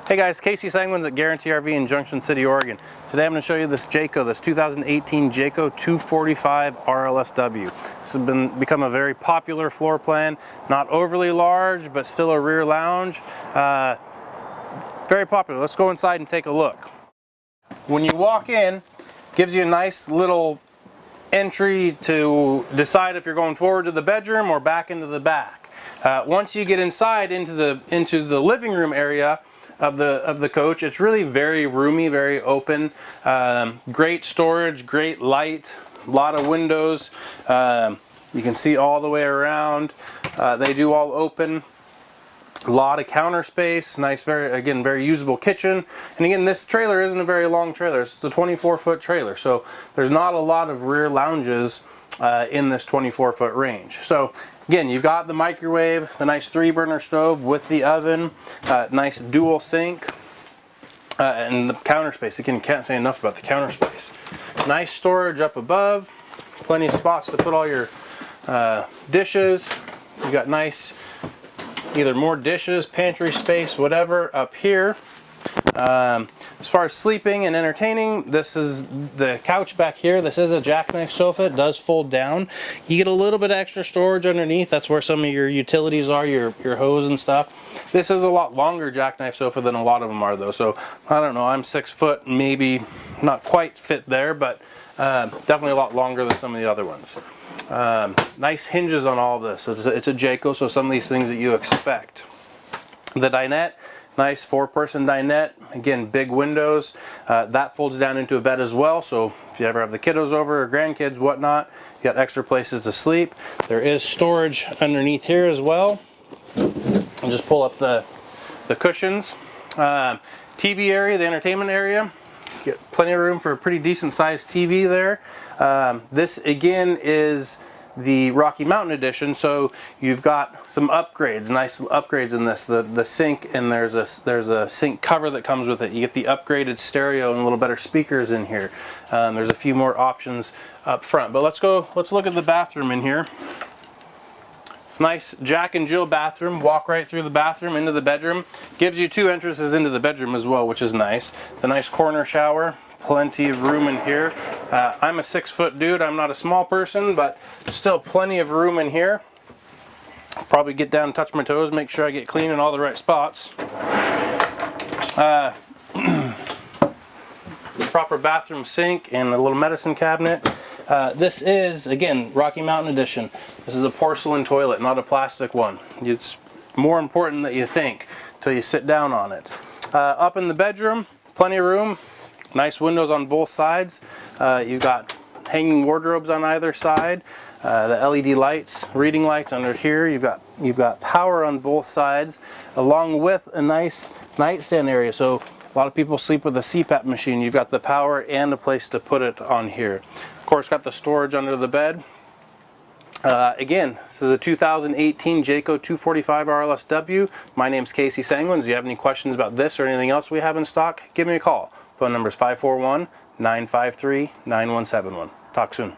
Hey guys, Casey Sanguins at Guarantee RV in Junction City, Oregon. Today I'm going to show you this Jayco, this 2018 Jayco 245 RLSW. This has become a very popular floor plan, not overly large, but still a rear lounge. Very popular. Let's go inside and take a look. When you walk in, gives you a nice little entry to decide if you're going forward to the bedroom or back into the back. Once you get inside into the living room area of the coach, it's really very roomy, very open. Great storage, great light, a lot of windows. You can see all the way around. They do all open. A lot of counter space, nice, very usable kitchen. And again, this trailer isn't a very long trailer. It's a 24-foot trailer, so there's not a lot of rear lounges in this 24-foot range. So again, you've got the microwave, the nice 3-burner stove with the oven, nice dual sink, and the counter space. Again, can't say enough about the counter space. Nice storage up above, plenty of spots to put all your dishes. You got nice, either more dishes, pantry space, whatever up here. As far as sleeping and entertaining, this is the couch back here. This is a jackknife sofa. It does fold down. You get a little bit extra storage underneath. That's where some of your utilities are, your hose and stuff. This is a lot longer jackknife sofa than a lot of them are though. So I don't know, I'm 6 foot, maybe not quite fit there, but definitely a lot longer than some of the other ones. Nice hinges on all of this. It's a Jayco, so some of these things that you expect. The dinette, nice 4-person dinette. Again, big windows. That folds down into a bed as well, so if you ever have the kiddos over or grandkids, whatnot, you got extra places to sleep. There is storage underneath here as well. I'll just pull up the cushions. TV area, the entertainment area. Get plenty of room for a pretty decent sized TV there. This again is the Rocky Mountain edition, so you've got some upgrades, nice upgrades in this. The sink, and there's a sink cover that comes with it. You get the upgraded stereo and a little better speakers in here. There's a few more options up front, but let's look at the bathroom in here. It's a nice Jack and Jill bathroom. Walk right through the bathroom into the bedroom. Gives you 2 entrances into the bedroom as well, which is nice. The nice corner shower. Plenty of room in here. I'm a 6-foot dude. I'm not a small person, but still plenty of room in here. Probably get down and touch my toes, make sure I get clean in all the right spots. The proper bathroom sink and a little medicine cabinet. This is, again, Rocky Mountain edition. This is a porcelain toilet, not a plastic one. It's more important than you think until you sit down on it. Up in the bedroom, plenty of room. Nice windows on both sides. You've got hanging wardrobes on either side. The LED lights, reading lights under here. You've got power on both sides, along with a nice nightstand area. So a lot of people sleep with a CPAP machine. You've got the power and a place to put it on here. Of course, got the storage under the bed. Again, this is a 2018 Jayco 245 RLSW. My name's Casey Sanguins. If you have any questions about this or anything else we have in stock, give me a call. Phone number is 541-953-9171. Talk soon.